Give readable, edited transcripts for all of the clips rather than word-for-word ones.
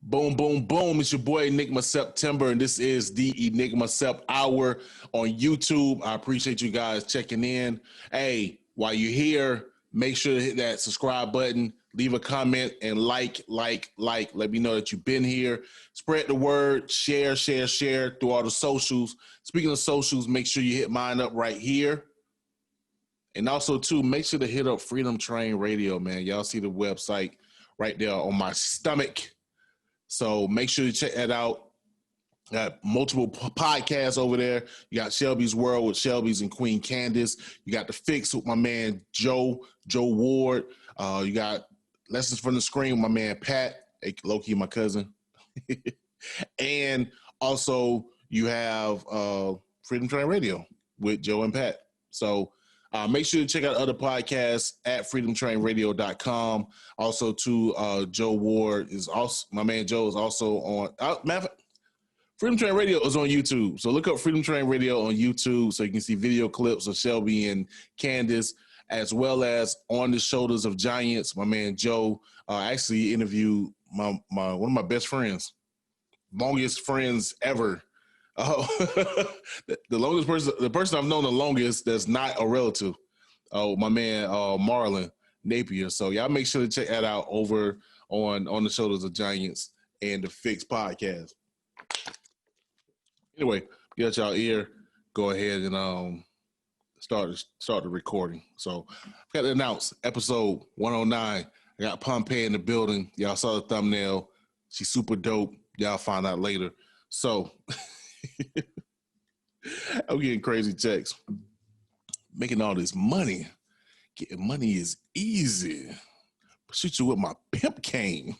Boom, boom, boom. It's your boy Enigma September, and this is the Enigma Sept Hour on YouTube. I appreciate you guys checking in. Hey, while you're here, make sure to hit that subscribe button, leave a comment, and like. Let me know that you've been here. Spread the word, share through all the socials. Speaking of socials, make sure you hit mine up right here. And also, too, make sure to hit up Freedom Train Radio, man. Y'all see the website right there on my stomach. So make sure you check that out. Got multiple podcasts over there. You got Shelby's World with Shelby's and Queen Candace. You got The Fix with my man Joe Ward. You got Lessons from the Screen with my man Pat, low-key my cousin. And also you have Freedom Train Radio with Joe and Pat. So make sure to check out other podcasts at freedomtrainradio.com. Also, Joe Ward is also, my man Joe is also on, Freedom Train Radio is on YouTube. So look up Freedom Train Radio on YouTube so you can see video clips of Shelby and Candace, as well as On the Shoulders of Giants. My man Joe actually interviewed one of my best friends, longest friends ever. The longest person, the person I've known the longest that's not a relative. Oh, my man Marlon Napier. So y'all make sure to check that out over on the Shoulders of Giants and the Fix podcast. Anyway, get y'all ear. Go ahead and start the recording. So I've got to announce episode 109. I got Pompeii in the building. Y'all saw the thumbnail. She's super dope. Y'all find out later. So I'm getting crazy texts. Making all this money. Getting money is easy. Shoot you with my pimp cane.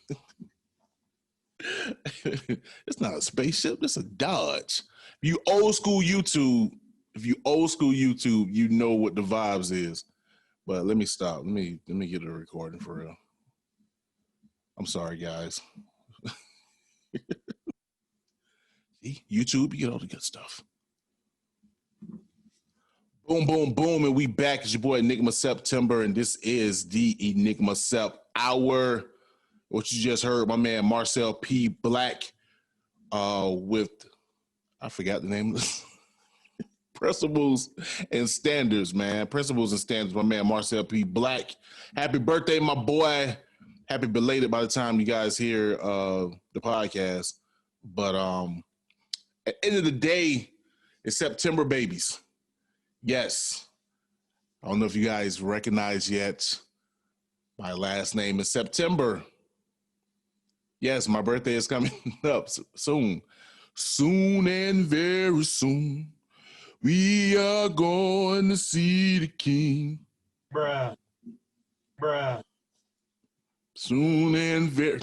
It's not a spaceship. It's a Dodge. If you old school YouTube, you know what the vibes is. But let me stop. Let me get a recording for real. I'm sorry, guys. See, YouTube, you get all the good stuff. Boom, boom, boom, and we back. It's your boy Enigma September, and this is the Enigma Sept Hour. What you just heard, my man Marcel P. Black with, I forgot the name of this. Principles and Standards, man. Principles and Standards, my man Marcel P. Black. Happy birthday, my boy. Happy belated by the time you guys hear the podcast. But at the end of the day, it's September babies. Yes. I don't know if you guys recognize yet. My last name is September. Yes, my birthday is coming up soon. Soon and very soon, we are going to see the King. Bruh. Soon and very.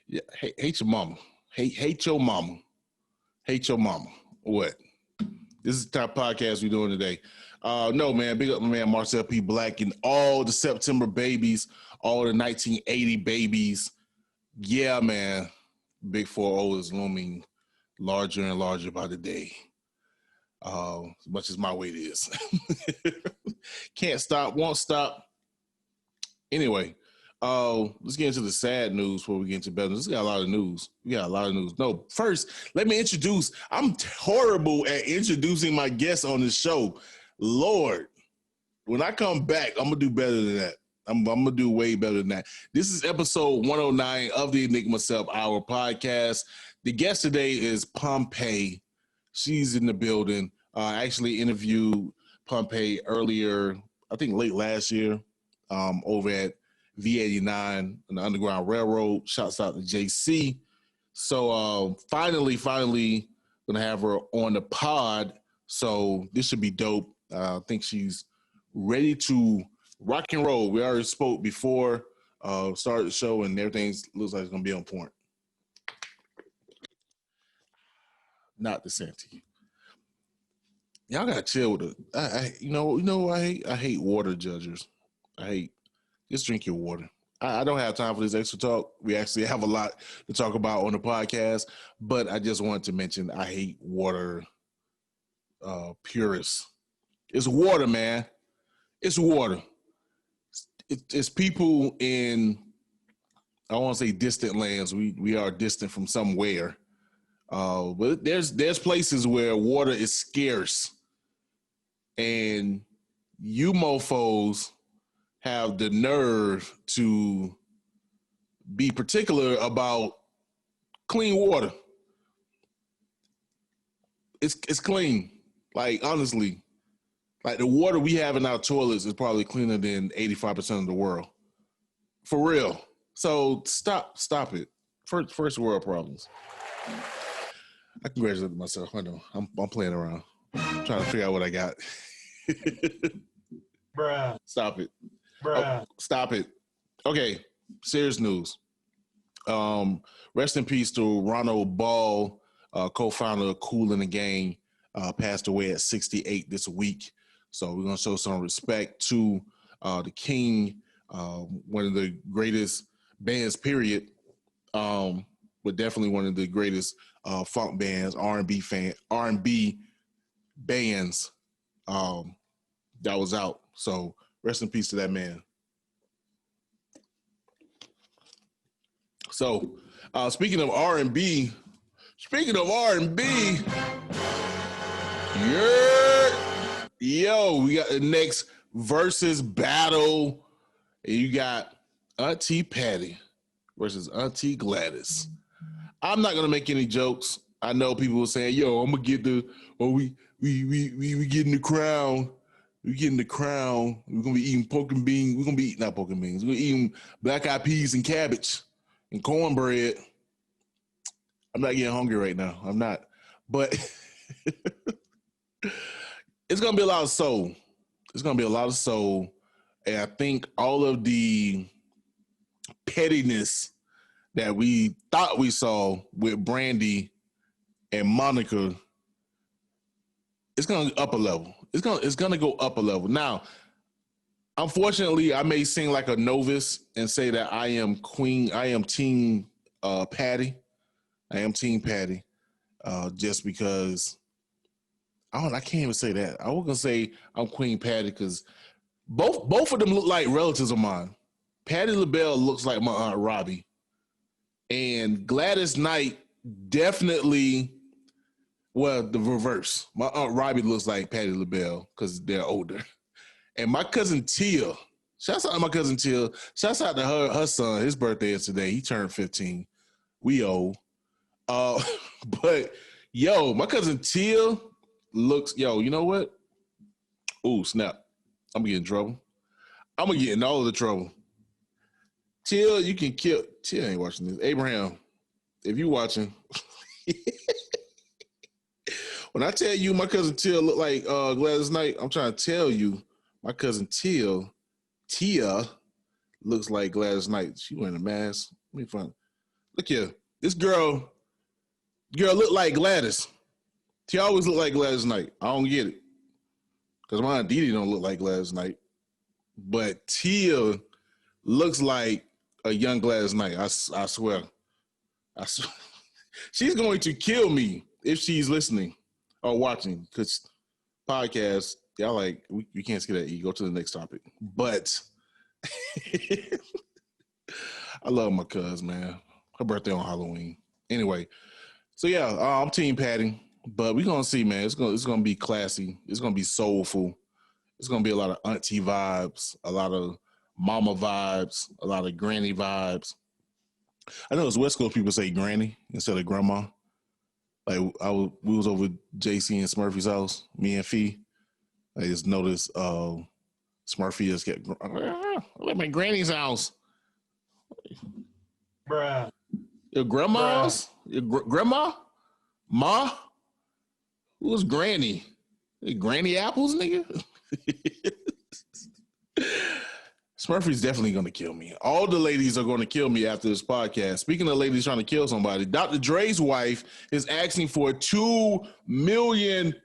Yeah, hate your mama. Hate your mama. Hate your mama. What? This is the type of podcast we're doing today. No, man, big up my man Marcel P. Black and all the September babies, all the 1980 babies. Yeah, man. Big 4-0 is looming larger and larger by the day. As much as my weight is. Can't stop, won't stop. Anyway, let's get into the sad news before we get into better news. We got a lot of news. No, first, let me introduce. I'm horrible at introducing my guests on this show. Lord, when I come back, I'm going to do better than that. I'm going to do way better than that. This is episode 109 of the Enigma Sept Hour podcast. The guest today is Pompeii. She's in the building. I actually interviewed Pompeii earlier, I think late last year, over at V89 on the Underground Railroad. Shouts out to JC. So finally gonna have her on the pod. So this should be dope. I think she's ready to rock and roll. We already spoke before started the show, and everything looks like it's gonna be on point. Not the Santy. Y'all gotta chill with it. I hate water judgers. Just drink your water. I don't have time for this extra talk. We actually have a lot to talk about on the podcast, but I just wanted to mention I hate water purists. It's water, man. It's water. It's people in I won't say distant lands. We are distant from somewhere. But there's places where water is scarce, and you mofos have the nerve to be particular about clean water. It's clean. Like, honestly, like the water we have in our toilets is probably cleaner than 85% of the world. For real. So stop it. First world problems. I congratulate myself. I know. I'm playing around. I'm trying to figure out what I got. Bruh. Stop it. Bruh. Oh, stop it. Okay. Serious news. Rest in peace to Ronald Ball, co-founder of Kool and the Gang, passed away at 68 this week. So we're going to show some respect to the King, one of the greatest bands, period, but definitely one of the greatest funk bands, R&B bands that was out. So rest in peace to that man. So speaking of R&B, yo, we got the next Verzuz battle. And you got Auntie Patti versus Auntie Gladys. I'm not gonna make any jokes. I know people are saying, "Yo, I'm gonna get we getting the crown. We getting the crown. We're gonna be eating pork and beans. We're gonna be not pork and beans. We're gonna eating black eyed peas and cabbage and cornbread." I'm not getting hungry right now. I'm not, but it's gonna be a lot of soul. It's gonna be a lot of soul, and I think all of the pettiness that we thought we saw with Brandy and Monica, it's gonna up a level. It's gonna go up a level. Now, unfortunately, I may sing like a novice and say that I am team Patti. I am team Patti, just because I can't even say that. I was gonna say I'm Queen Patti because both of them look like relatives of mine. Patti LaBelle looks like my Aunt Robbie, and Gladys Knight definitely. Well, the reverse. My Aunt Robbie looks like Patti LaBelle because they're older. And my cousin Tia, shouts out to my cousin Tia. Shouts out to her son. His birthday is today. He turned 15. We old. But yo, my cousin Tia looks, you know what? Ooh, snap. I'm gonna get in trouble. I'm gonna get in all of the trouble. Tia, you can kill. Tia ain't watching this. Abraham, if you watching, when I tell you my cousin Tia look like Gladys Knight, I'm trying to tell you my cousin Tia looks like Gladys Knight. She wearing a mask. Let me find. Look here. This girl look like Gladys. She always look like Gladys Knight. I don't get it. Because my Aunt Didi don't look like Gladys Knight. But Tia looks like a young Gladys Knight. I swear. She's going to kill me if she's listening or watching. Because podcasts, y'all like, we can't skip that E. Go to the next topic. But I love my cuz, man. Her birthday on Halloween. Anyway, so yeah, I'm Team Patti, but we're gonna see, man. It's gonna be classy. It's gonna be soulful. It's gonna be a lot of auntie vibes, a lot of mama vibes, a lot of granny vibes. I know as West Coast people say granny instead of grandma. Like we was over JC and Smurfy's house, me and Fee. I just noticed Smurfy just kept I'm at my granny's house. Bruh. Your grandma's? Your grandma? Ma? Who's Granny? Granny Apples, nigga? Smurfy's definitely going to kill me. All the ladies are going to kill me after this podcast. Speaking of ladies trying to kill somebody, Dr. Dre's wife is asking for $2 million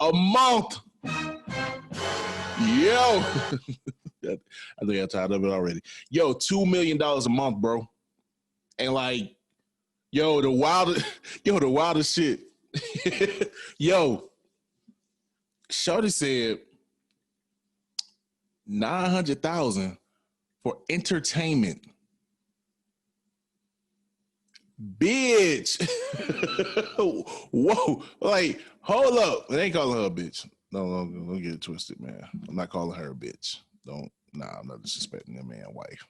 a month. Yo. I think I'm tired of it already. Yo, $2 million a month, bro. And like, the wildest shit. Yo, Shorty said, $900,000 for entertainment. Bitch. Whoa. Like, hold up. They ain't calling her a bitch. No, don't get it twisted, man. I'm not calling her a bitch. I'm not disrespecting that man's wife.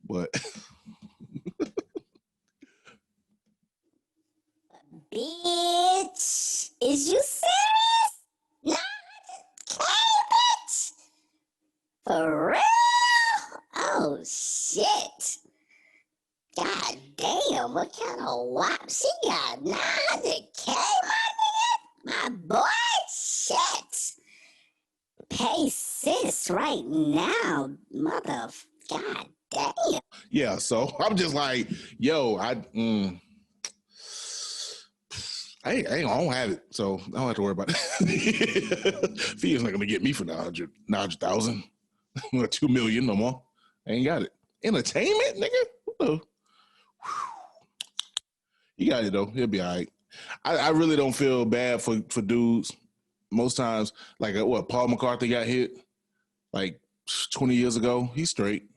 But bitch, is you serious? 900K, bitch? For real? Oh, shit. God damn, what kind of wop she got? 900K, my nigga? My boy? Shit. Pay sis right now, mother. God damn. yeah, so I'm just like, yo, I don't have it, so I don't have to worry about it. Fee's not gonna get me for 900,000, 2 million no more. I ain't got it. Entertainment, nigga. He got it though. He'll be all right. I really don't feel bad for dudes. Most times, like what Paul McCarthy got hit like 20 years ago. He's straight.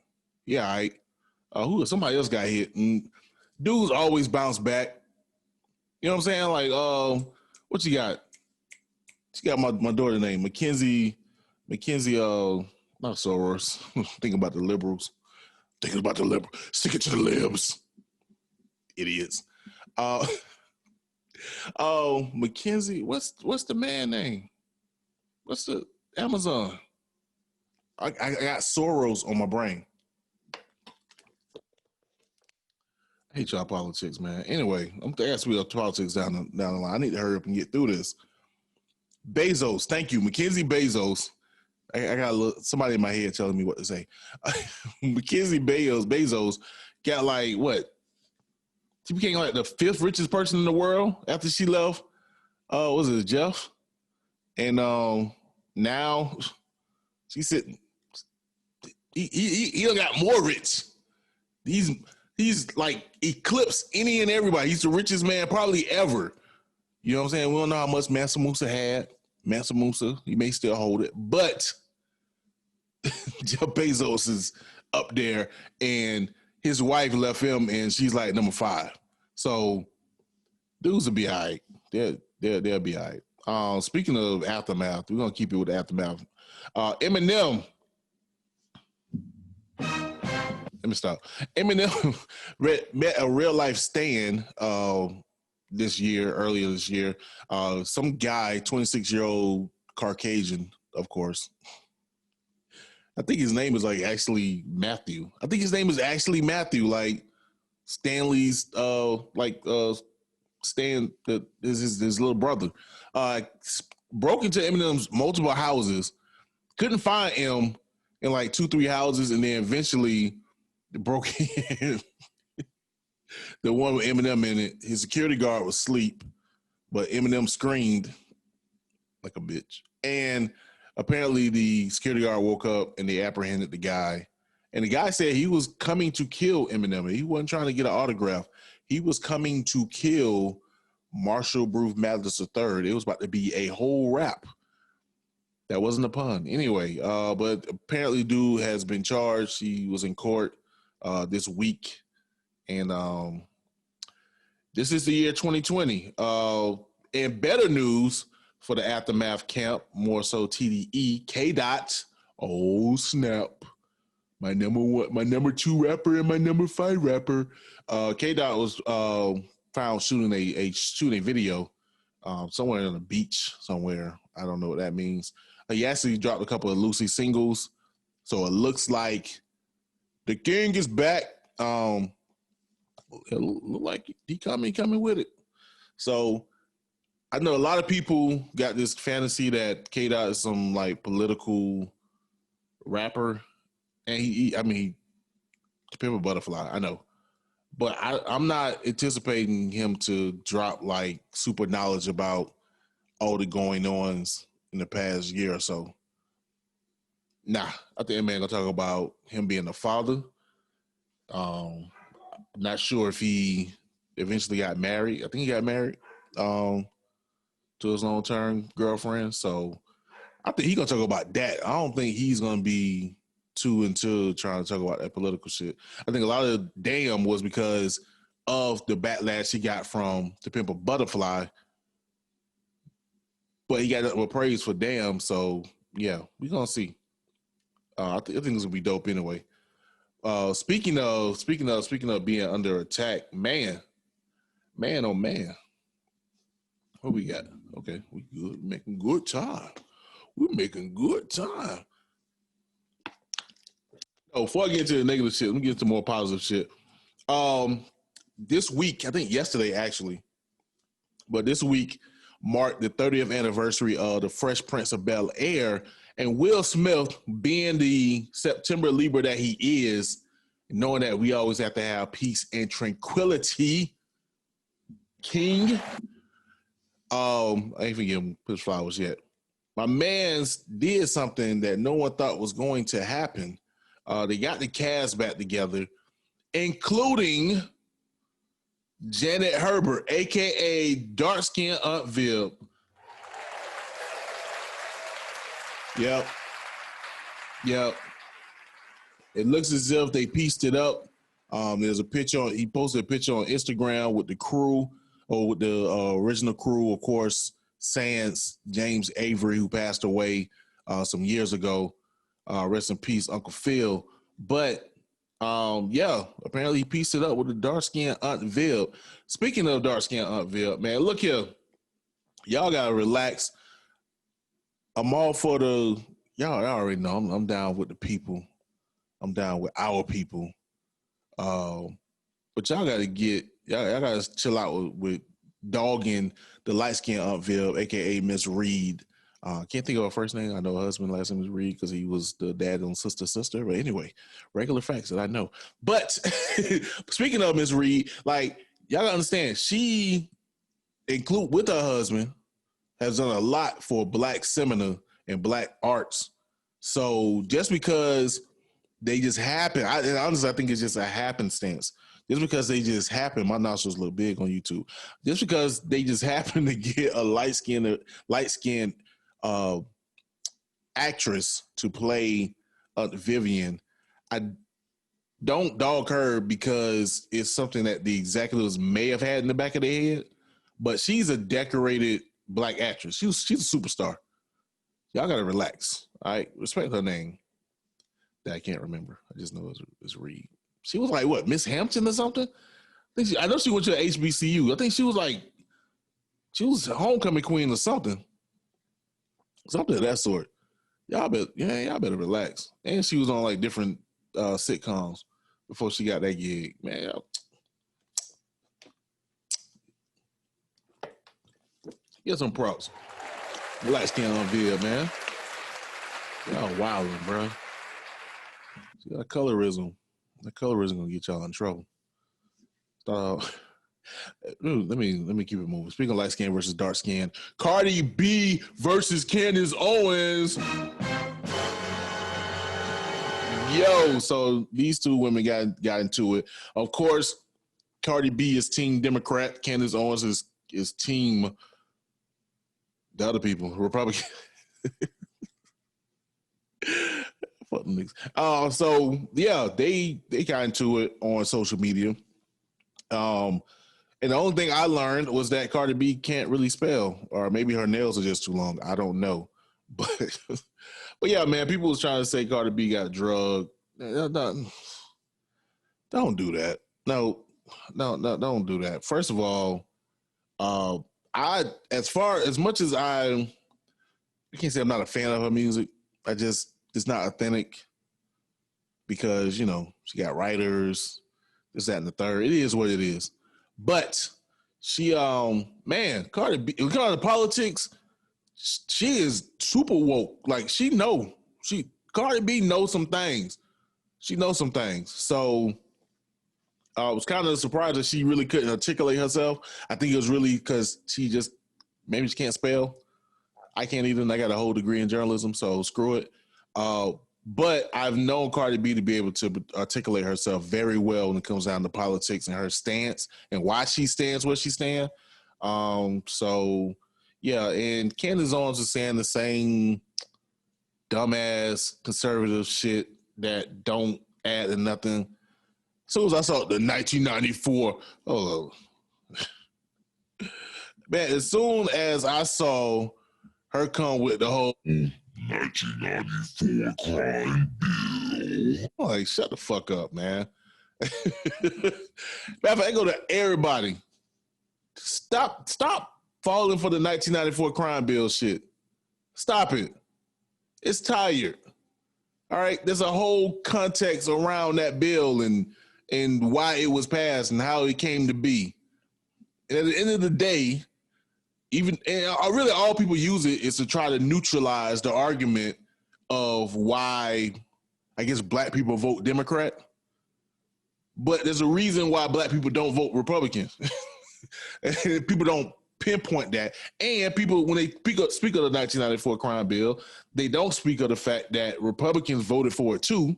Yeah, all right. Somebody else got hit, and dudes always bounce back. You know what I'm saying? Like, what you got? She got my daughter's name, Mackenzie. Not Soros. Thinking about the liberals. Stick it to the libs. Idiots. Mackenzie. What's the man name? What's the Amazon? I got Soros on my brain. I hate y'all politics, man. Anyway, I'm gonna ask me about politics down the line. I need to hurry up and get through this. Bezos, thank you, Mackenzie Bezos. I got somebody in my head telling me what to say. Mackenzie Bezos got like what? She became like the 5th richest person in the world after she left. Was it Jeff? And now she's sitting. He got more rich. He's like eclipsed any and everybody. He's the richest man probably ever. You know what I'm saying? We don't know how much Mansa Musa had. Mansa Musa, he may still hold it, but Jeff Bezos is up there, and his wife left him, and she's like number 5. So dudes will be all right. They'll be all right. Speaking of aftermath, we're gonna keep it with the aftermath. Eminem. Let me stop. Eminem met a real life stand earlier this year. Some guy, 26-year-old Caucasian, of course. I think his name is like actually Matthew. Like Stanley's Stan, his little brother. Broke into Eminem's multiple houses, couldn't find him in like 2-3 houses, and then eventually broke in the one with Eminem in it. His security guard was asleep, but Eminem screamed like a bitch. And apparently the security guard woke up and they apprehended the guy. And the guy said he was coming to kill Eminem. He wasn't trying to get an autograph. He was coming to kill Marshall Bruce Mathers III. It was about to be a whole rap. That wasn't a pun. Anyway, but apparently dude has been charged. He was in court this week. And this is the year 2020. And better news for the Aftermath camp, more so TDE, K-Dot. Oh, snap. My number 2 rapper and my number 5 rapper. K-Dot was found shooting a video somewhere on a beach somewhere. I don't know what that means. He actually dropped a couple of Lucy singles. So it looks like the king is back. It look like he coming with it. So I know a lot of people got this fantasy that K-Dot is some like political rapper. And he Pimp a Butterfly, I know. But I'm not anticipating him to drop like super knowledge about all the going-ons in the past year or so. Nah, I think man gonna talk about him being a father. Not sure if he eventually got married. I think he got married to his long-term girlfriend. So I think he's gonna talk about that. I don't think he's gonna be too into trying to talk about that political shit. I think a lot of damn was because of the backlash he got from To Pimp a Butterfly, but he got praise for damn. So yeah, we gonna see. I think it's gonna be dope anyway. Speaking of being under attack, man, oh man, what we got? Okay, we good, making good time. We're making good time. Oh, before I get into the negative shit, let me get into more positive shit. This week, I think yesterday actually, but this week marked the 30th anniversary of the Fresh Prince of Bel-Air, and Will Smith, being the September Libra that he is, knowing that we always have to have peace and tranquility, King. I ain't even give him his flowers yet. My man's did something that no one thought was going to happen. They got the cast back together, including Janet Herbert, aka dark skinned Aunt Viv. Yep. It looks as if they pieced it up. There's a picture. He posted a picture on Instagram with the crew, or with the original crew, of course, sans James Avery, who passed away some years ago. Rest in peace, Uncle Phil. But yeah, apparently he pieced it up with the dark-skinned Aunt Viv. Speaking of dark-skinned Aunt Viv, man, look here. Y'all gotta relax. I'm all for the, y'all already know, I'm down with the people. I'm down with our people. But y'all gotta gotta chill out with dogging the light-skinned Aunt Viv, aka Miss Reed. Can't think of her first name. I know her husband last name is Reed because he was the dad on Sister. But anyway, regular facts that I know. But speaking of Miss Reed, like, y'all gotta understand, she, include with her husband, has done a lot for Black cinema and Black arts. So just because they just happen, honestly, I think it's just a happenstance. Just because they just happen, my nostrils look big on YouTube. Just because they just happen to get a light-skinned actress to play Vivian, I don't dog her because it's something that the executives may have had in the back of their head, but she's a decorated Black actress. She's a superstar. Y'all gotta relax. All right, respect her name that I can't remember. I just know it's Reed. She was like, what, Miss Hampton or something? I know she went to HBCU. I think she was a homecoming queen or something. Something of that sort. Y'all better relax. And she was on like different sitcoms before she got that gig. Man, get some props. Black skin on video, man. Y'all wilding, bro. See, that colorism gonna get y'all in trouble. Let me keep it moving. Speaking of light skin versus dark skin, Cardi B versus Candace Owens. Yo, so these two women got into it. Of course, Cardi B is Team Democrat. Candace Owens is Team the other people, Republican. Fuck them niggas. So yeah, they got into it on social media. And the only thing I learned was that Cardi B can't really spell, or maybe her nails are just too long. I don't know. But yeah, man, people was trying to say Cardi B got drugged. Don't do that. No, don't do that. First of all, as much as I can't say I'm not a fan of her music. It's not authentic because, you know, she got writers, this, that, and the third. It is what it is. But she, Cardi B, when it comes to politics, she is super woke. Like, Cardi B knows some things. She knows some things. So I was kind of surprised that she really couldn't articulate herself. I think it was really because maybe she can't spell. I can't either. I got a whole degree in journalism, so screw it. But I've known Cardi B to be able to articulate herself very well when it comes down to politics and her stance and why she stands where she stands. So yeah, and Candace Owens is saying the same dumbass conservative shit that don't add to nothing. As soon as I saw the 1994, man, as soon as I saw her come with the whole 1994 crime bill, I'm like, shut the fuck up, man. I go to everybody. Stop falling for the 1994 crime bill shit. Stop it. It's tired. All right, there's a whole context around that bill and why it was passed and how it came to be. And at the end of the day, really all people use it is to try to neutralize the argument of why, I guess, black people vote Democrat. But there's a reason why black people don't vote Republican. And people don't pinpoint that. And people, when they speak of the 1994 crime bill, they don't speak of the fact that Republicans voted for it too.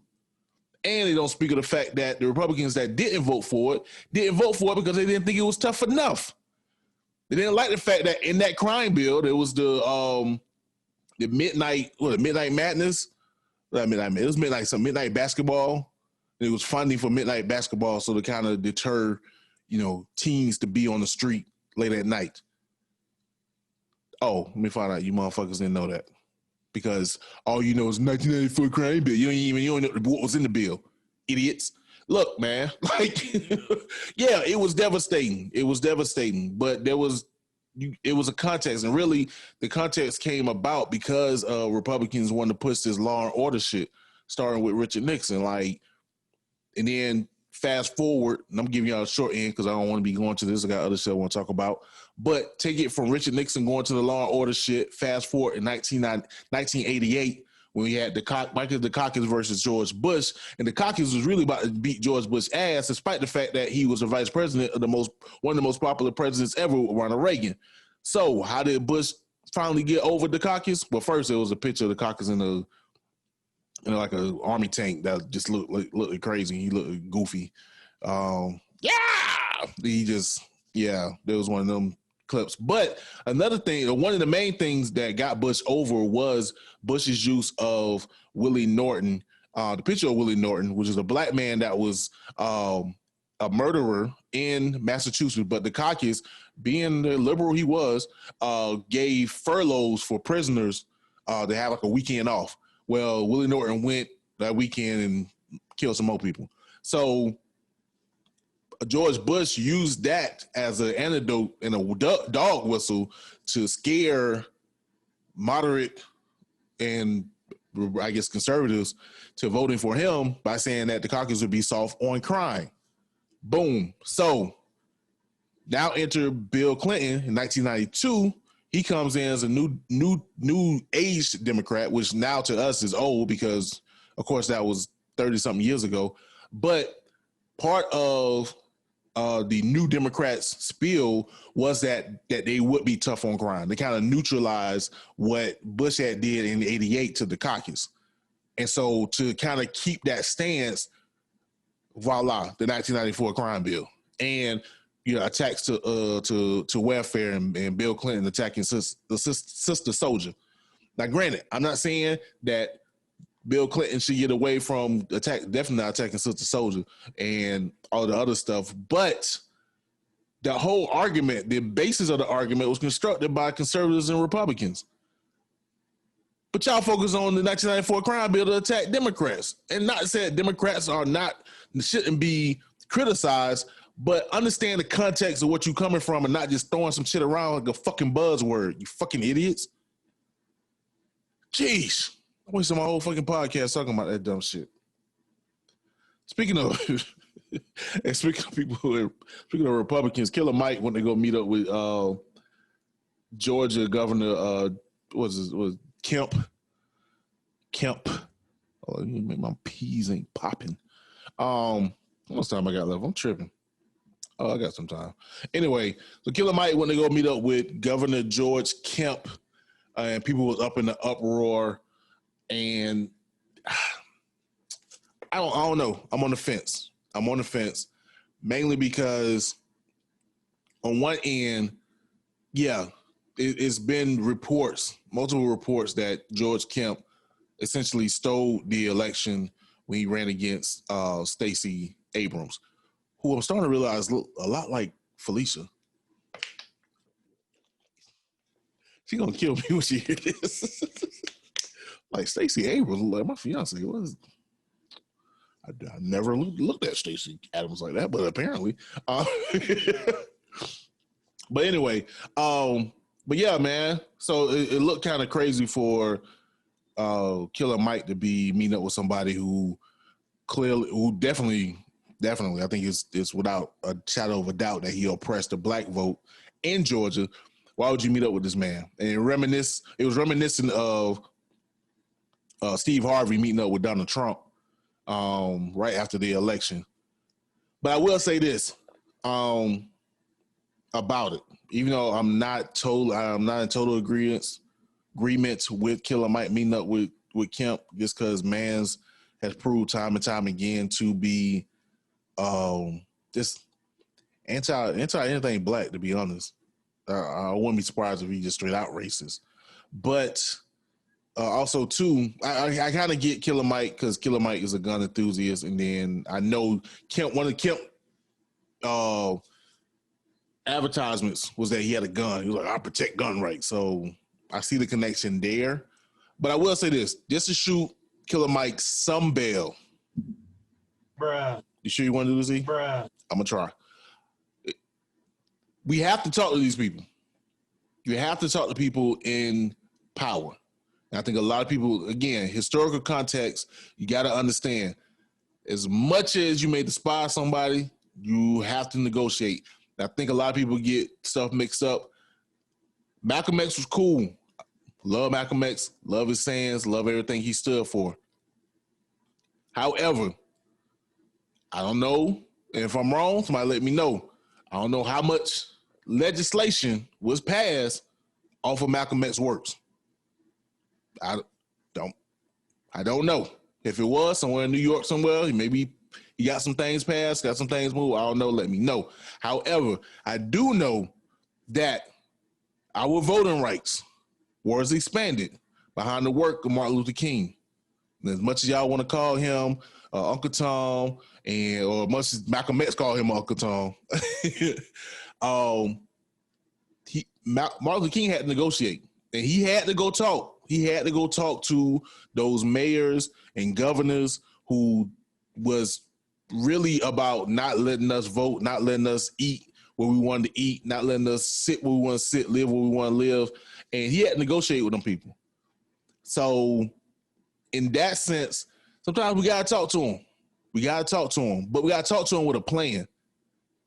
And they don't speak of the fact that the Republicans that didn't vote for it because they didn't think it was tough enough. They didn't like the fact that in that crime bill, there was the midnight madness. It was midnight basketball. It was funding for midnight basketball, so to kind of deter, teens to be on the street late at night. Oh, let me find out you motherfuckers didn't know that. Because all you know is 1994 crime bill. You don't know what was in the bill, idiots. Look, man, yeah, it was devastating. But it was a context, and really the context came about because Republicans wanted to push this law and order shit, starting with Richard Nixon, and then fast forward, and I'm giving y'all a short end because I don't want to be going to this. I got other shit I want to talk about. But take it from Richard Nixon going to the law and order shit, fast forward in 1988, when we had Michael Dukakis versus George Bush. And Dukakis was really about to beat George Bush's ass, despite the fact that he was the vice president of one of the most popular presidents ever, Ronald Reagan. So how did Bush finally get over Dukakis? Well, first, there was a picture of Dukakis in like an army tank that just looked crazy. He looked goofy. There was one of them clips. But another thing, one of the main things that got Bush over was Bush's use of Willie Norton, the picture of Willie Norton, which is a black man that was a murderer in Massachusetts. But Dukakis, being the liberal he was, gave furloughs for prisoners to have like a weekend off. Well, Willie Norton went that weekend and killed some more people. So George Bush used that as an antidote and a dog whistle to scare moderate and, I guess, conservatives to voting for him by saying that the caucus would be soft on crime. Boom. So now enter Bill Clinton in 1992. He comes in as a new age Democrat, which now to us is old because, of course, that was 30-something years ago. But part of the New Democrats spiel was that they would be tough on crime. They kind of neutralized what Bush had did in '88 to the caucus. And so to kind of keep that stance, voila, the 1994 crime bill. And attacks to welfare and Bill Clinton attacking the sister soldier. Now, granted, I'm not saying that Bill Clinton should get away from definitely not attacking sister soldier and all the other stuff, but the whole argument, the basis of the argument was constructed by conservatives and Republicans. But y'all focus on the 1994 crime bill to attack Democrats, and not say that Democrats shouldn't be criticized, but understand the context of what you're coming from and not just throwing some shit around like a fucking buzzword, you fucking idiots. Jeez. I wasted my whole fucking podcast talking about that dumb shit. Speaking of Republicans, Killer Mike went to go meet up with Georgia Governor was Kemp. Oh, my peas ain't popping. How much time I got left? I'm tripping. Oh, I got some time. Anyway, so Killer Mike went to go meet up with Governor George Kemp, and people was up in the uproar. And I don't know. I'm on the fence. Mainly because on one end, it's been multiple reports that George Kemp essentially stole the election when he ran against Stacey Abrams, who I'm starting to realize look a lot like Felicia. She gonna kill me when she hear this. Like Stacey Abrams, like my fiance was. I never looked at Stacey Adams like that, but apparently. But anyway, but yeah, man. So it looked kind of crazy for Killer Mike to be meeting up with somebody who definitely, I think it's without a shadow of a doubt that he oppressed the black vote in Georgia. Why would you meet up with this man? And it was reminiscent of Steve Harvey meeting up with Donald Trump right after the election. But I will say this about it, even though I'm not in total agreement with Killer Mike meeting up with Kemp, just because Mans has proved time and time again to be just anti anything black, to be honest. I wouldn't be surprised if he just straight out racist. But also, too, I kind of get Killer Mike because Killer Mike is a gun enthusiast. And then I know one of Kemp advertisements was that he had a gun. He was like, I protect gun rights. So I see the connection there. But I will say this, just to shoot Killer Mike some bail. Bruh. You sure you want to do this, E? Bruh. I'm going to try. We have to talk to these people. You have to talk to people in power. And I think a lot of people, again, historical context, you got to understand, as much as you may despise somebody, you have to negotiate. I think a lot of people get stuff mixed up. Malcolm X was cool. Love Malcolm X, love his sayings, love everything he stood for. However, I don't know, and if I'm wrong, somebody let me know. I don't know how much legislation was passed off of Malcolm X works. I don't know. If it was somewhere in New York somewhere, maybe he got some things passed, got some things moved. I don't know. Let me know. However, I do know that our voting rights was expanded behind the work of Martin Luther King. And as much as y'all want to call him Uncle Tom, or much as Malcolm X called him Uncle Tom, Martin Luther King had to negotiate, and he had to go talk. He had to go talk to those mayors and governors who was really about not letting us vote, not letting us eat where we wanted to eat, not letting us sit where we want to sit, live where we want to live. And he had to negotiate with them people. So in that sense, sometimes we got to talk to him. But we got to talk to him with a plan.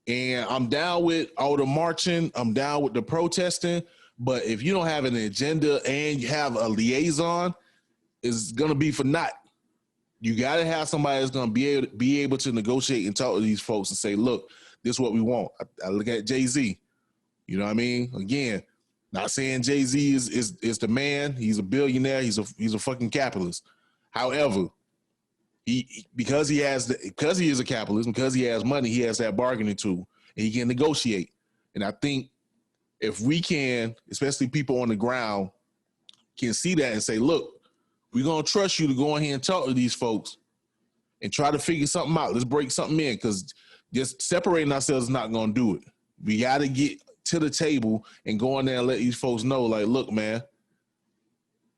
And I'm down with all the marching. I'm down with the protesting. But if you don't have an agenda and you have a liaison, it's going to be for naught. You got to have somebody that's going to be able to negotiate and talk to these folks and say, look, this is what we want. I look at Jay-Z. You know what I mean? Again, not saying Jay-Z is the man. He's a billionaire. He's a fucking capitalist. However, because he is a capitalist, because he has money, he has that bargaining tool, and he can negotiate. And I think if we can, especially people on the ground, can see that and say, look, we're going to trust you to go in here and talk to these folks and try to figure something out. Let's break something in, because just separating ourselves is not going to do it. We got to get to the table and go in there and let these folks know, like, look, man,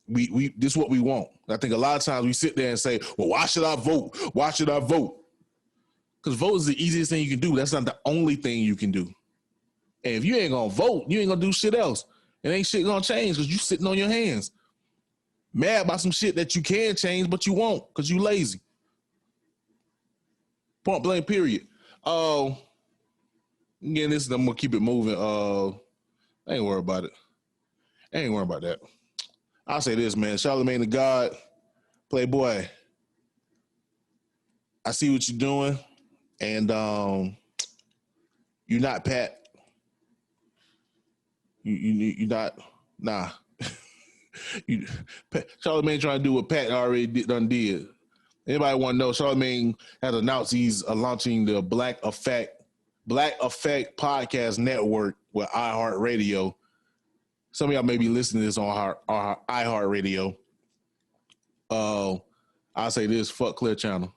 we this is what we want. I think a lot of times we sit there and say, well, why should I vote? Why should I vote? Because vote is the easiest thing you can do. That's not the only thing you can do. And if you ain't going to vote, you ain't going to do shit else. It ain't shit going to change because you sitting on your hands. Mad about some shit that you can change, but you won't because you lazy. Point blank, period. Again, I'm going to keep it moving. I ain't worried about it. I ain't worried about that. I'll say this, man. Charlamagne the God, Playboy, I see what you're doing, and you're not Pat. You're not, nah. Charlamagne trying to do what Pat already did. Anybody want to know? Charlamagne has announced he's launching the Black Effect Podcast Network with iHeartRadio. Some of y'all may be listening to this on our iHeartRadio. I'll say this: fuck Clear Channel.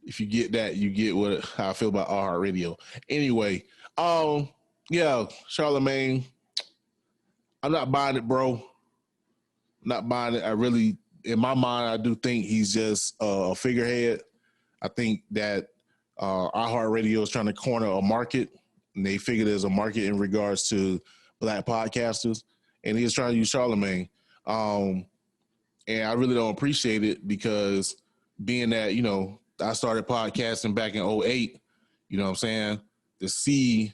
If you get that, you get how I feel about iHeartRadio. Anyway, yeah, Charlamagne, I'm not buying it, bro. I'm not buying it. I really, in my mind, I do think he's just a figurehead. I think that iHeartRadio is trying to corner a market, and they figure there's a market in regards to black podcasters, and he's trying to use Charlamagne. And I really don't appreciate it because being that, you know, I started podcasting back in 2008, you know what I'm saying? To see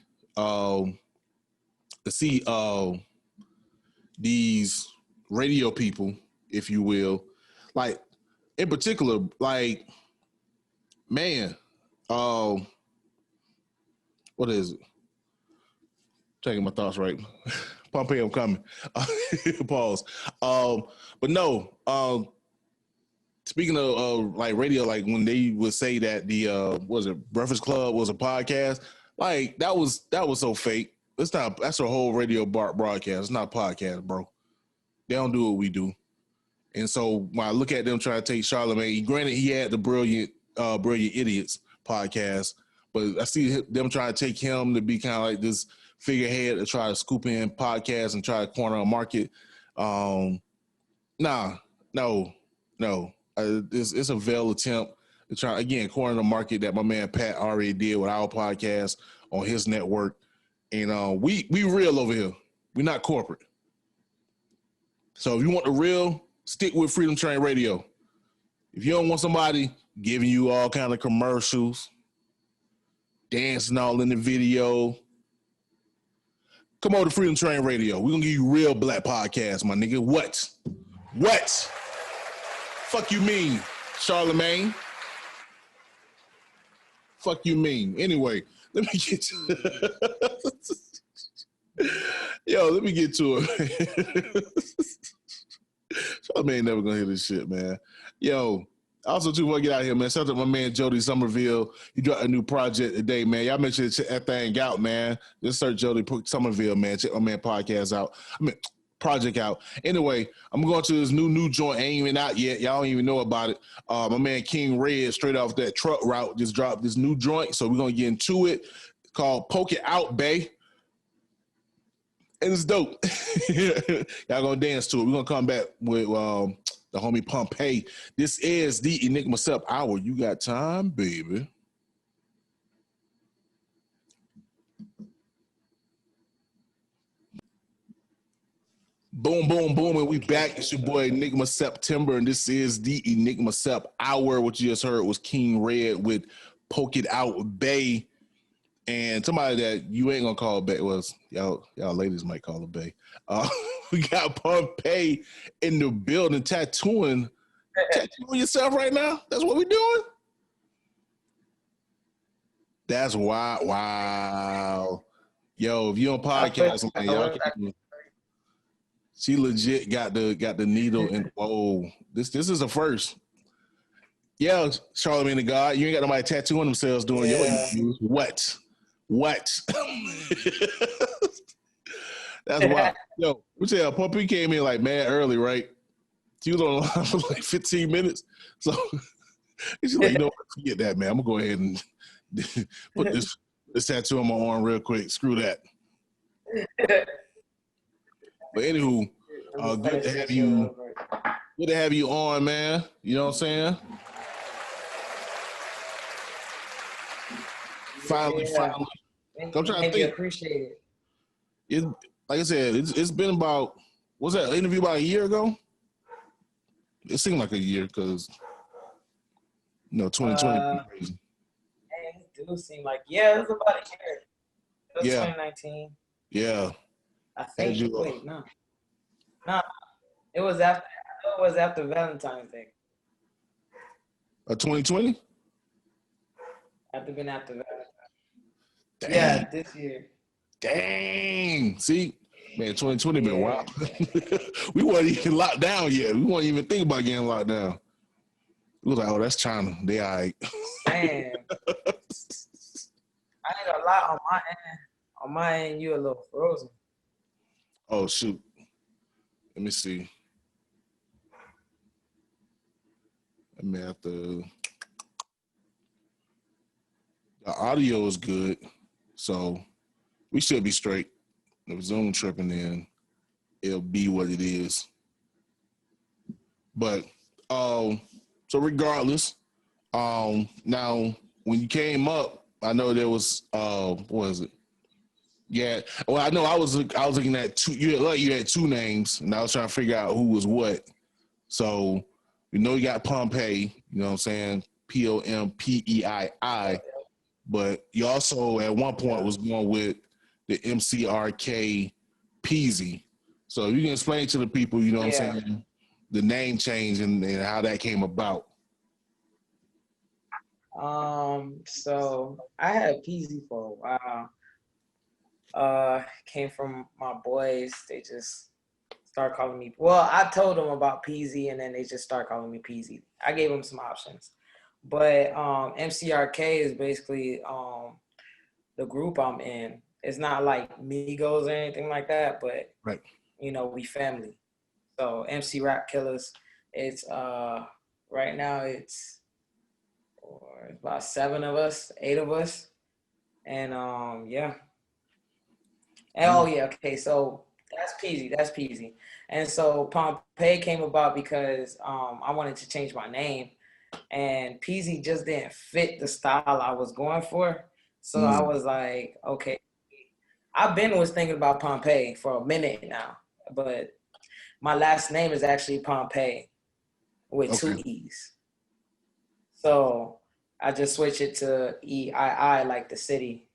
these radio people, if you will, like in particular, like, man, what is it? Taking my thoughts right. Pompeii, I'm coming. Pause. But no, speaking of like radio, like when they would say that the was it Breakfast Club was a podcast, like that was so fake. It's not. That's a whole radio broadcast. It's not a podcast, bro. They don't do what we do. And so when I look at them trying to take Charlamagne, granted he had the Brilliant Idiots podcast, but I see them trying to take him to be kind of like this figurehead to try to scoop in podcasts and try to corner a market. No. It's a veiled attempt to try again corner the market that my man Pat already did with our podcast on his network. And we real over here. We're not corporate. So if you want the real, stick with Freedom Train Radio. If you don't want somebody giving you all kind of commercials, dancing all in the video, come over to Freedom Train Radio. We're going to give you real black podcasts, my nigga. What? Fuck you mean, Charlamagne? Fuck you mean? Anyway, let me get to let me get to it. Charlamagne never gonna hear this shit, man. Yo, also too, before I get out of here, man, shout out to my man Jody Somerville. He dropped a new project today, man. Y'all make sure to check that thing out, man. Just search Jody Somerville, man. Check my man podcast out. Project out. Anyway, I'm going to this new joint. Ain't even out yet. Y'all don't even know about it. My man King Red, straight off that truck route, just dropped this new joint. So we're gonna get into it. Called Poke It Out, Bay. And it's dope. Y'all gonna dance to it. We're gonna come back with the homie Pompeii. This is the Enigma Sept Hour. You got time, baby. Boom, boom, boom, and we back. It's your boy Enigma September, and this is the Enigma Sept Hour. What you just heard was King Red with Poke It Out, Bay. And somebody that you ain't gonna call Bay was y'all ladies might call her Bay. We got Pompeii in the building tattooing yourself right now. That's what we doing. That's wow. Yo, if you on podcast, man, y'all can, she legit got the needle and this is a first. Yeah, Charlamagne the God, you ain't got nobody tattooing themselves doing your interviews. What? That's wild. Yo, we tell Pompeii came in like mad early, right? She was on the line for like 15 minutes. So she's like, you know what? Forget that, man. I'm gonna go ahead and put this tattoo on my arm real quick. Screw that. But anywho, good to have you. Good to have you on, man. You know what I'm saying? Finally. I'm trying to think. Appreciate it. Like I said, it's been about, was that interview about a year ago? It seemed like a year because, 2020. It do seem like, it was about a year. It was 2019. Yeah. I think. Wait, no. It was after Valentine's Day. 2020? After Valentine's. Dang. Yeah, this year. Dang. See, man, 2020 been wild. We weren't even locked down yet. We weren't even thinking about getting locked down. We was like, oh, that's China. They all right. Man. I ain't gonna lie, on my end. On my end, you a little frozen. Oh, shoot. Let me see. I mean, the audio is good, so we should be straight. If Zoom tripping, then it'll be what it is. But so regardless, now when you came up, I know there was what was it? Yeah, well, I know I was looking at two. You had two names, and I was trying to figure out who was what. So you know you got Pompeii. You know what I'm saying? Pompeii. But you also at one point was going with the MCRK Peasy. So you can explain to the people, you know what I'm saying, the name change and how that came about. So I had Peasy for a while. Came from my boys. They just start calling me. Well, I told them about Peasy, and then they just start calling me Peasy. I gave them some options, but MCRK is basically the group I'm in. It's not like Migos or anything like that, but right. You know, we family. So MC Rap Killers. It's right now it's about 7 of us, 8 of us, and yeah. And, oh yeah, okay. So that's Peasy. And so Pompeii came about because I wanted to change my name, and Peasy just didn't fit the style I was going for. So I was like, okay. Was thinking about Pompeii for a minute now, but my last name is actually Pompeii with 2 E's. So I just switched it to EII, like the city.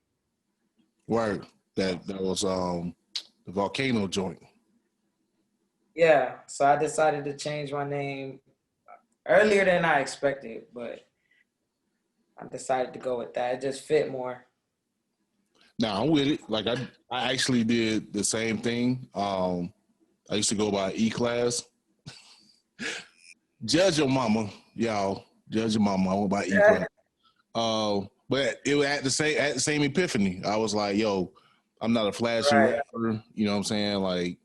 Word. That was the volcano joint. Yeah. So I decided to change my name earlier than I expected, but I decided to go with that. It just fit more. Now I'm with it. Like I actually did the same thing. I used to go by E-Class. Judge your mama, y'all. Judge your mama. I went by E-Class. But it was at the same epiphany. I was like, yo, I'm not a flashy rapper. You know what I'm saying? Like,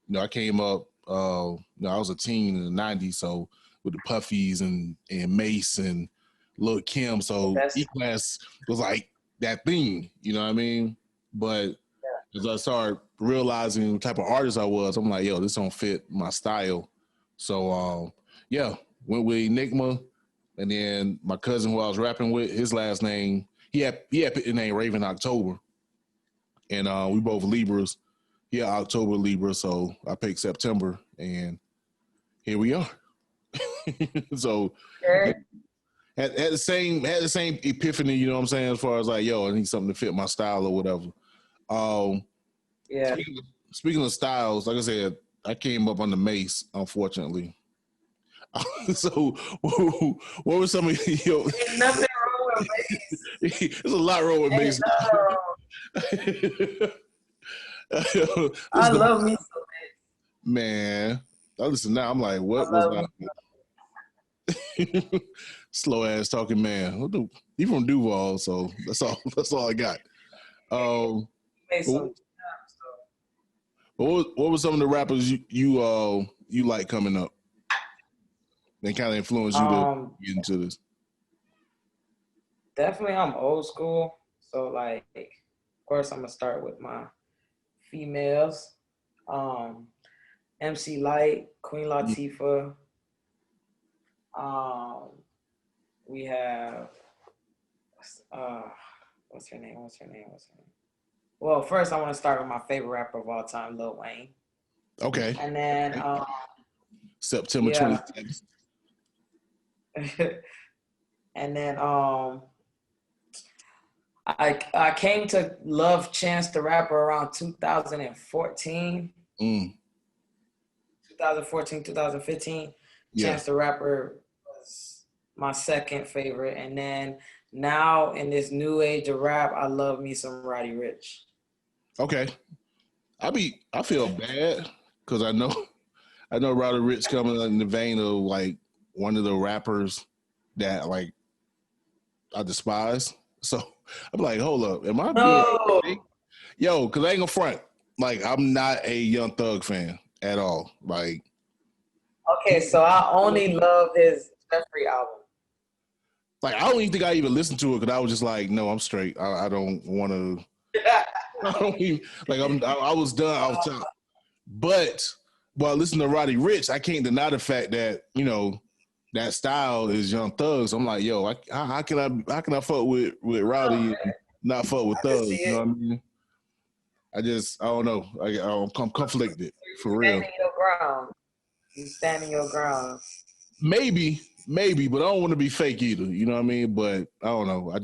you know, I came up, you know, I was a teen in the 90s, so with the Puffies and Mace and Lil Kemp. So E-Class was like that thing, you know what I mean? But as I started realizing the type of artist I was, I'm like, yo, this don't fit my style. So, yeah, went with Enigma. And then my cousin who I was rapping with, his last name, he had picked the name Raven October. And we both Libras. He had October Libra, so I picked September, and here we are. So had the same epiphany, you know what I'm saying, as far as like, yo, I need something to fit my style or whatever. Speaking of styles, like I said, I came up on the Mace, unfortunately. So what were some of your... Ain't nothing wrong with Mace. There's a lot wrong with Mace. I love me some Mace. Man, I listen now, I'm like, what was that? Slow ass talking man. He from Duval, so that's all I got. What were some of the rappers you like coming up? They kind of influenced you to get into this. Definitely, I'm old school. So, like, of course, I'm gonna start with my females. MC Light, Queen Latifah. We have what's her name? Well, first I want to start with my favorite rapper of all time, Lil Wayne. Okay. And then September 26th. And then I came to love Chance the Rapper around 2014. 2014, 2015. Yeah. Chance the Rapper was my second favorite. And then now in this new age of rap, I love me some Roddy Ricch. Okay. I feel bad because I know Roddy Ricch coming in the vein of like one of the rappers that like I despise. So I'm like, hold up, am I being yo? Because I ain't gonna front. Like I'm not a Young Thug fan at all. Like okay, so I only love his Jeffrey album. Like, I don't even think I even listened to it because I was just like, no, I'm straight. I don't want to. I don't even, like, I was done off top. But I listen to Roddy Ricch, I can't deny the fact that, you know, that style is Young Thugs. I'm like, yo, how can I fuck with Roddy and not fuck with Thugs? You know what I mean? I don't know. I'm conflicted for real. You standing your ground. Maybe, but I don't want to be fake either. You know what I mean? But I don't know. I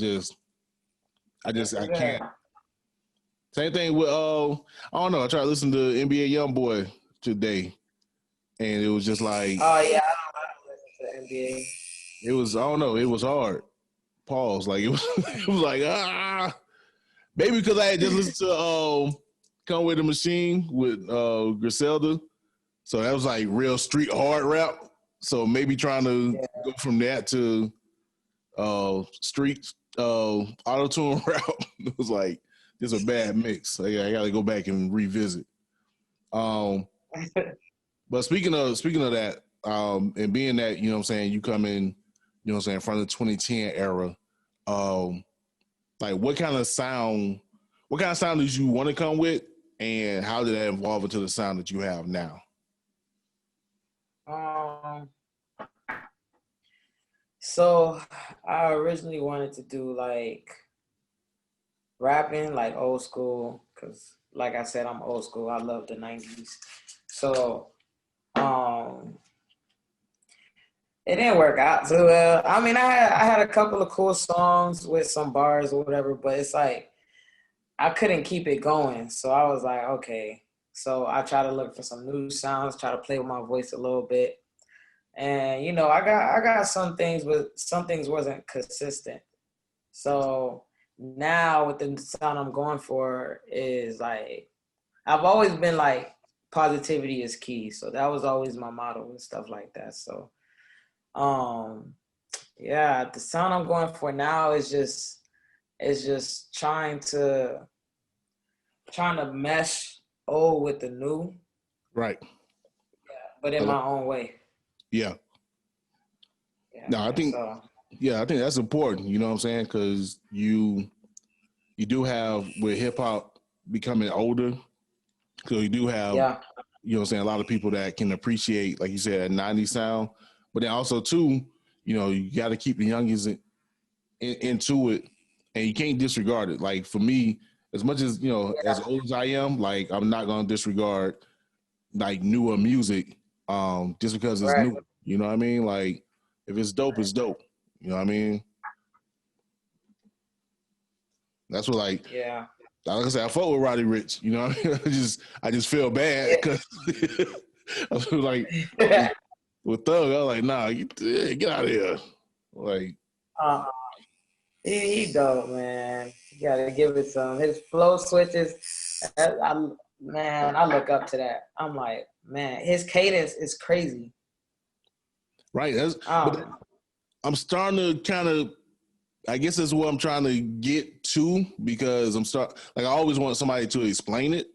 can't. Same thing with I don't know. I tried to listen to NBA YoungBoy today, and it was just like, oh yeah, I don't listen to NBA. It was, I don't know. It was hard. Pause. Like it was. It was like maybe because I had just listened to "Come With the Machine" with Griselda, so that was like real street hard rap. So maybe trying to go from that to street auto-tune rap, it was like, it's a bad mix. I got to go back and revisit. But speaking of that, and being that, you know what I'm saying, you come in, you know what I'm saying, from the 2010 era, like what kind of sound did you want to come with, and how did that evolve into the sound that you have now? So I originally wanted to do like rapping, like old school, because like I said, I'm old school. I love the 90s. So it didn't work out too well. I mean, I had a couple of cool songs with some bars or whatever, but it's like I couldn't keep it going. So I was like, okay. So I try to look for some new sounds, try to play with my voice a little bit. And you know, I got some things, but some things wasn't consistent. So now with the sound I'm going for is like, I've always been like, positivity is key. So that was always my motto and stuff like that. So yeah, the sound I'm going for now is just trying to mesh old with the new. Right. Yeah, but in my own way. Yeah. No, I think that's important, you know what I'm saying? Because you do have, with hip hop becoming older, because you do have, you know what I'm saying, a lot of people that can appreciate, like you said, a 90s sound, but then also too, you know, you got to keep the youngins into it, and you can't disregard it. Like for me, as much as, you know, as old as I am, like I'm not gonna disregard like newer music just because it's new. You know what I mean? Like if it's dope, it's dope. You know what I mean? That's what, like I said, I fuck with Roddy Ricch. You know what I mean? I just feel bad because I feel like with Thug, I was like, nah, get out of here. Like he dope, man. You gotta give it some. His flow switches, I look up to that. I'm like, man, his cadence is crazy. Right. But I'm starting to kind of, I guess that's what I'm trying to get to, because I always want somebody to explain it.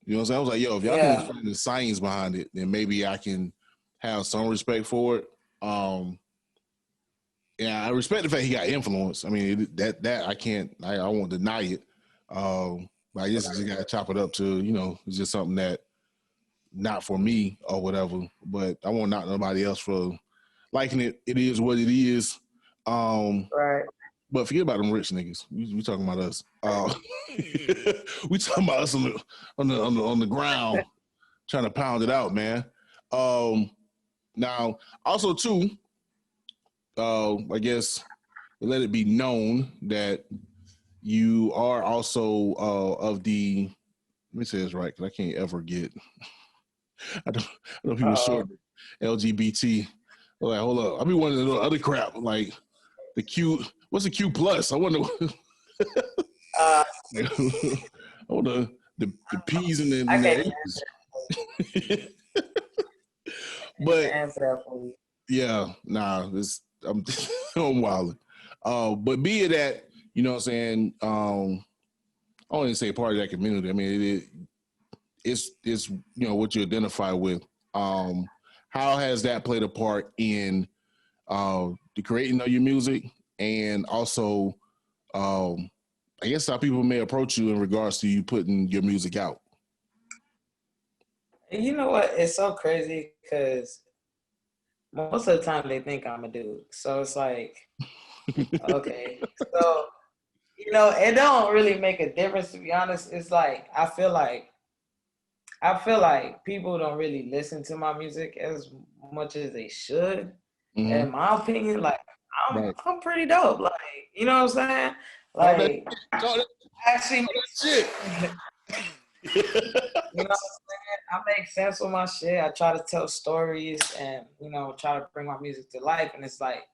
You know what I'm saying? I was like, yo, if y'all can explain the science behind it, then maybe I can have some respect for it. Yeah, I respect the fact he got influence. I mean, that I won't deny it. But I guess you got to chop it up to, you know, it's just something that not for me or whatever. But I won't knock nobody else for liking it. It is what it is. Right. But forget about them rich niggas. We talking about us. We talking about us on the ground, trying to pound it out, man. Now, also too, I guess let it be known that you are also of the. Let me say this right, because I can't ever get. I don't know people short LGBT. Like, hold up, I be wanting the other crap like the Q. What's the Q plus? I wonder. I wonder the P's and the A's. But yeah, nah, I'm wilding. But be it that, you know what I'm saying, I don't even say part of that community. I mean, it's you know what you identify with. How has that played a part in the creating of your music, and also, I guess how people may approach you in regards to you putting your music out. And you know what? It's so crazy because most of the time they think I'm a dude. So it's like, okay. So, it don't really make a difference, to be honest. It's like I feel like people don't really listen to my music as much as they should. Mm-hmm. In my opinion, like Right. I'm pretty dope. Like, you know what I'm saying? Talk that Like, shit. Talk that, actually talk that shit. you know what I'm saying? I make sense with my shit. I try to tell stories and, try to bring my music to life. And it's like,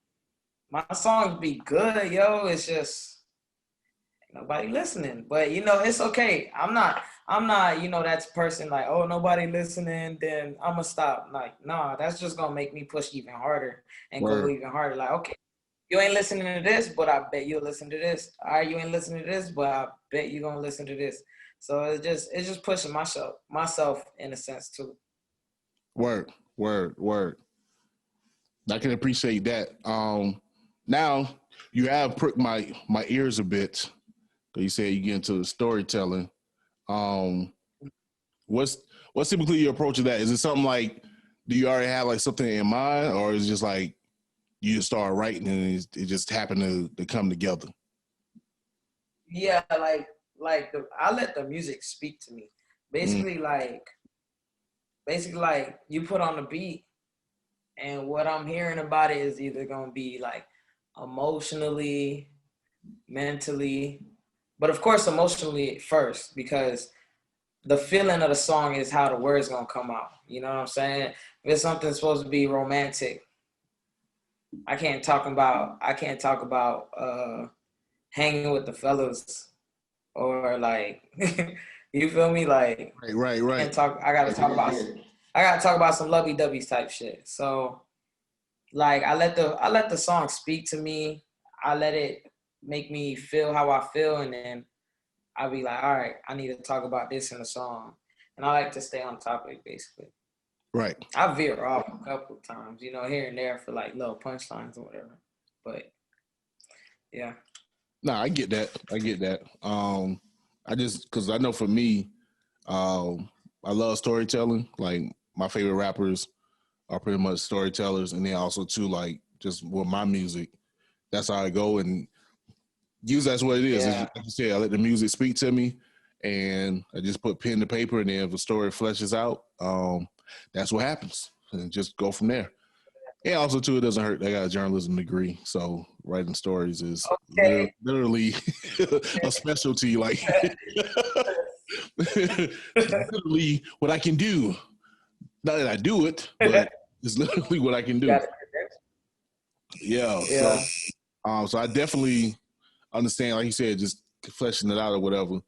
my songs be good, yo. It's just nobody listening. But, it's okay. I'm not, that person like, oh, nobody listening, then I'm going to stop. Like, nah, that's just going to make me push even harder and go Word. even harder. Like, okay, you ain't listening to this, but I bet you'll listen to this. All right, you ain't listening to this, but I bet you're going to listen to this. So it's just pushing myself in a sense too. Word. Word. Word. I can appreciate that. Now you have pricked my ears a bit. You said you get into the storytelling. Um, what's typically your approach to that? Is it something like, do you already have like something in mind, or is it just like you just start writing and it just happened to come together? Yeah, I let the music speak to me. Basically, like you put on the beat, and what I'm hearing about it is either gonna be like emotionally, mentally, but of course emotionally first, because the feeling of the song is how the words gonna come out. You know what I'm saying? If it's something supposed to be romantic, I can't talk about hanging with the fellas or like you feel me? Like Right. I gotta talk about some lovey dovey type shit. So like I let the song speak to me. I let it make me feel how I feel, and then I'll be like, all right, I need to talk about this in the song. And I like to stay on topic basically. Right. I veer off a couple of times, here and there for like little punchlines or whatever. But yeah. No, I get that. I just, because I know for me, I love storytelling. Like my favorite rappers are pretty much storytellers, and then also too, like just with my music, that's how I go, and use that's what it is. Yeah. Like you said, I let the music speak to me, and I just put pen to paper, and then if the story fleshes out, that's what happens, and just go from there. And also too, it doesn't hurt. I got a journalism degree, so writing stories is Okay. literally a specialty. Like literally what I can do. Not that I do it, but it's literally what I can do. Yeah. Yeah. So I definitely understand, like you said, just fleshing it out or whatever.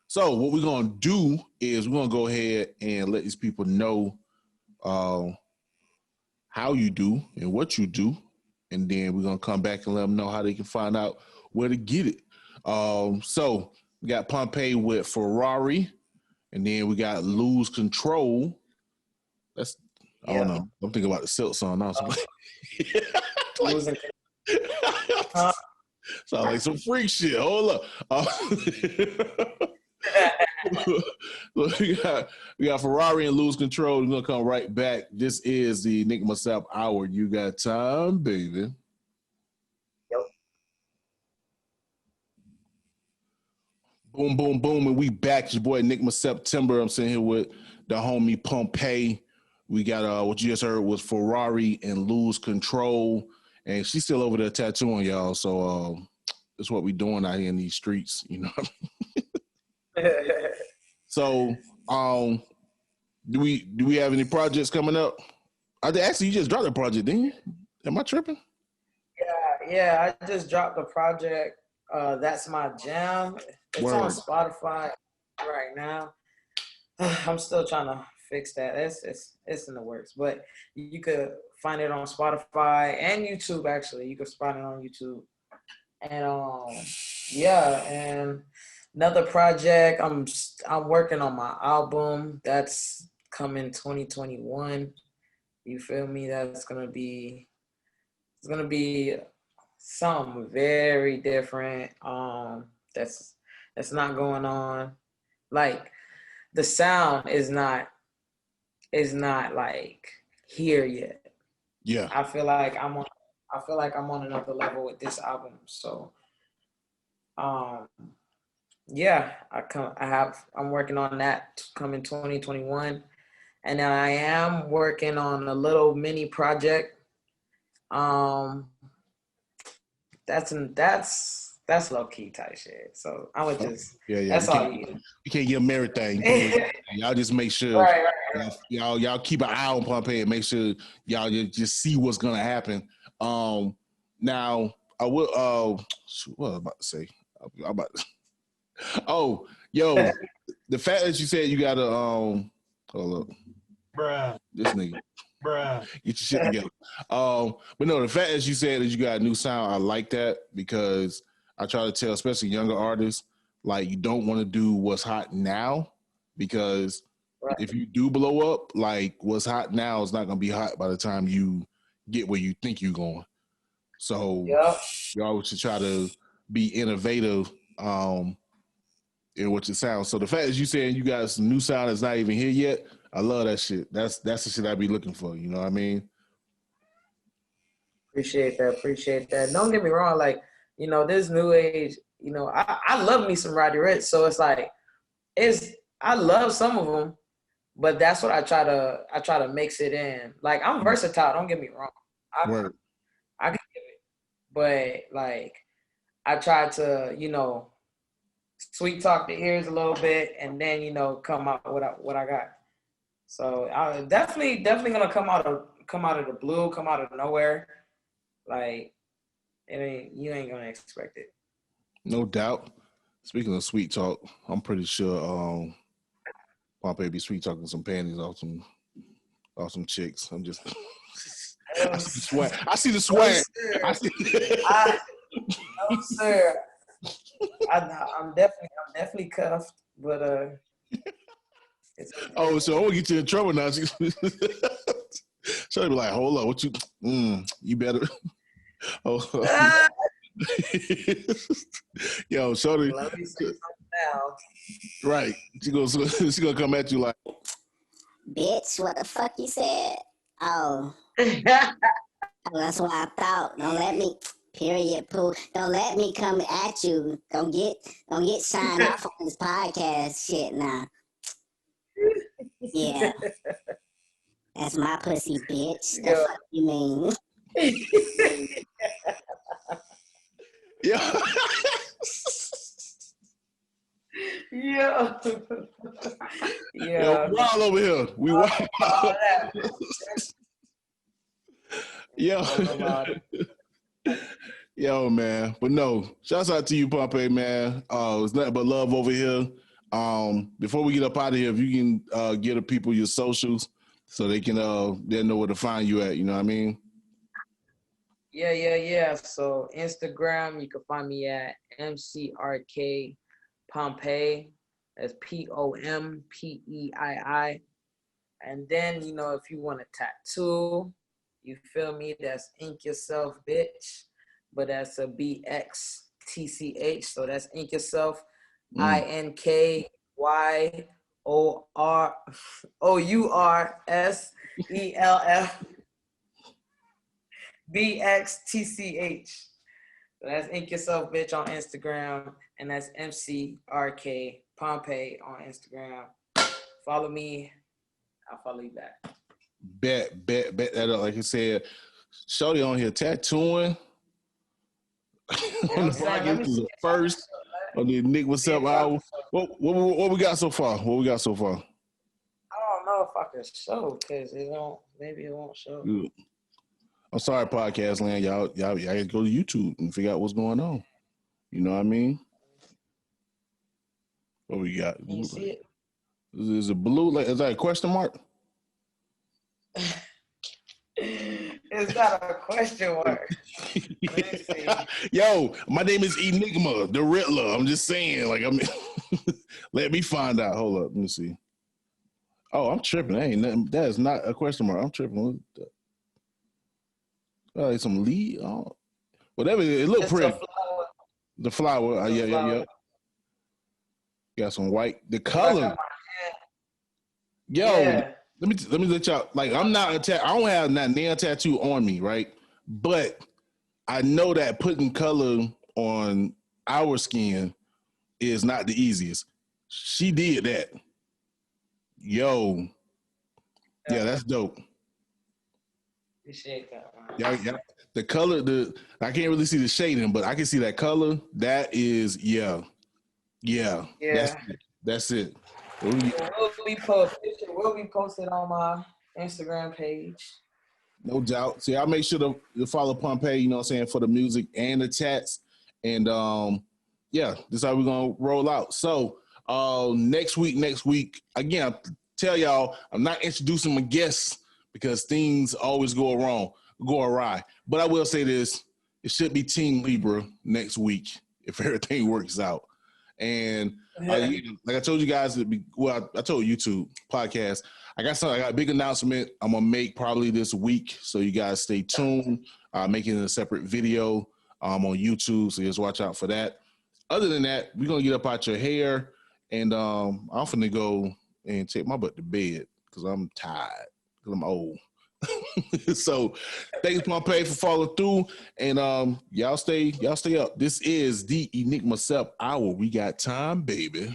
So what we're gonna do is we're gonna go ahead and let these people know how you do and what you do, and then we're gonna come back and let them know how they can find out where to get it. So we got Pompeii with Ferrari, and then we got Lose Control. That's I don't know. I'm thinking about the Silk song now. Losing. Sound like some freak shit. Hold up. We got Ferrari and Lose Control. We're gonna come right back. This is the Enigma Sept Hour. You got time, baby. Yep. Boom, boom, boom, and we back. It's your boy Enigma September. I'm sitting here with the homie Pompeii. We got what you just heard was Ferrari and Lose Control, and she's still over there tattooing y'all. So that's what we doing out here in these streets, So, do we have any projects coming up? Actually, you just dropped a project, didn't you? Am I tripping? Yeah, I just dropped a project. That's my jam. It's on Spotify right now. I'm still trying to fix that. It's in the works, but you could find it on Spotify and YouTube. Actually, you could find it on YouTube. And yeah, and another project. I'm working on my album. That's coming 2021. You feel me? That's gonna be It's gonna be something very different. That's not going on. Like the sound is not like here yet. Yeah. I feel like I'm on another level with this album. So yeah, I'm working on that coming 2021. And I am working on a little mini project. That's low key type shit. So I would just that's all you get. You can't give them everything. Y'all just make sure Right. y'all keep an eye on Pompeii and make sure y'all just see what's gonna happen. Now I will what was I about to say? I'm about to, oh, yo, the fact that you said you gotta hold up. Bruh. This nigga. Bruh. Get your shit together. But no, the fact that you said that you got a new sound, I like that because I try to tell, especially younger artists, like you don't want to do what's hot now because if you do blow up, like what's hot now is not gonna be hot by the time you get where you think you're going. So you always should try to be innovative in what you sound. So the fact that you saying you got some new sound that's not even here yet, I love that shit. That's the shit I be looking for. You know what I mean? Appreciate that. Don't get me wrong, like, this new age, I love me some Roddy Ricch, so it's like I love some of them, but that's what I try to mix it in. Like I'm versatile, don't get me wrong. I can give it. But like I try to, sweet talk the ears a little bit and then, come out what I got. So I definitely gonna come out of the blue, come out of nowhere. Like you ain't gonna expect it. No doubt. Speaking of sweet talk, I'm pretty sure Pompeii be sweet talking some panties off some chicks. I'm just I see the swag. I see the swag. No, sir. I'm definitely cuffed, but it's okay. Oh, so I won't get you in trouble now. She'll be like, hold on, what you better. Oh, yo, shorty. Let me say something now. Right. She gonna come at you like, Bitch, what the fuck you said? Oh. That's what I thought. Don't let me, period, poo. Don't let me come at you. Don't get signed off on this podcast shit now. Yeah. That's my pussy, bitch. The fuck you mean? yeah. Yeah. Yo, we wild over here. We wild. Yo, man. But no, shouts out to you, Pompeii, man. It's nothing but love over here. Before we get up out of here, if you can give the people your socials so they can they'll know where to find you at, you know what I mean? Yeah. So Instagram, you can find me at MCRK Pompeii. That's POMPEII. And then, if you want a tattoo, you feel me? That's Ink Yourself, bitch. But that's a BXTCH. So that's Ink Yourself. INKYOURSELF BXTCH. So that's Ink Yourself, bitch, on Instagram. And that's MCRK Pompeii on Instagram. Follow me. I'll follow you back. Bet that up. Like I said, shorty on here tattooing. On the podcast is the first on the Enigma Sept album. What we got so far? I don't know if I can show because maybe it won't show. Good. I'm sorry, podcast land. Y'all gotta go to YouTube and figure out what's going on. You know what I mean? What we got? Can you see it? Is it blue? Is that a question mark? It's not a question mark. Yo, my name is Enigma, the Riddler. I'm just saying, let me find out. Hold up, let me see. Oh, I'm tripping. That is not a question mark. I'm tripping. Like some lead, whatever. It looked Just a pretty. flower. The flower, The yeah. flower. Got some white. The I color, got yo. Yeah. Let me let y'all. Like, I'm not I don't have that nail tattoo on me, right? But I know that putting color on our skin is not the easiest. She did that. Yo, yeah, that's dope. Appreciate that, man. Yeah. The color, I can't really see the shading, but I can see that color. That is, yeah. That's it. We'll be posted on my Instagram page. No doubt. See, I'll make sure to follow Pompeii, you know what I'm saying, for the music and the tats. And yeah, this is how we're gonna roll out. So next week, again, I tell y'all, I'm not introducing my guests because things always go awry. But I will say this, it should be Team Libra next week if everything works out. And like I told you guys, I told YouTube podcast, I got a big announcement I'm gonna make probably this week, so you guys stay tuned. Making a separate video on YouTube, so just watch out for that. Other than that, we're gonna get up out your hair, and I'm finna go and take my butt to bed because I'm tired, because I'm old. So thanks, Pompeii, for following through, and y'all stay up. This is the Enigma Sept Hour. We got time, baby.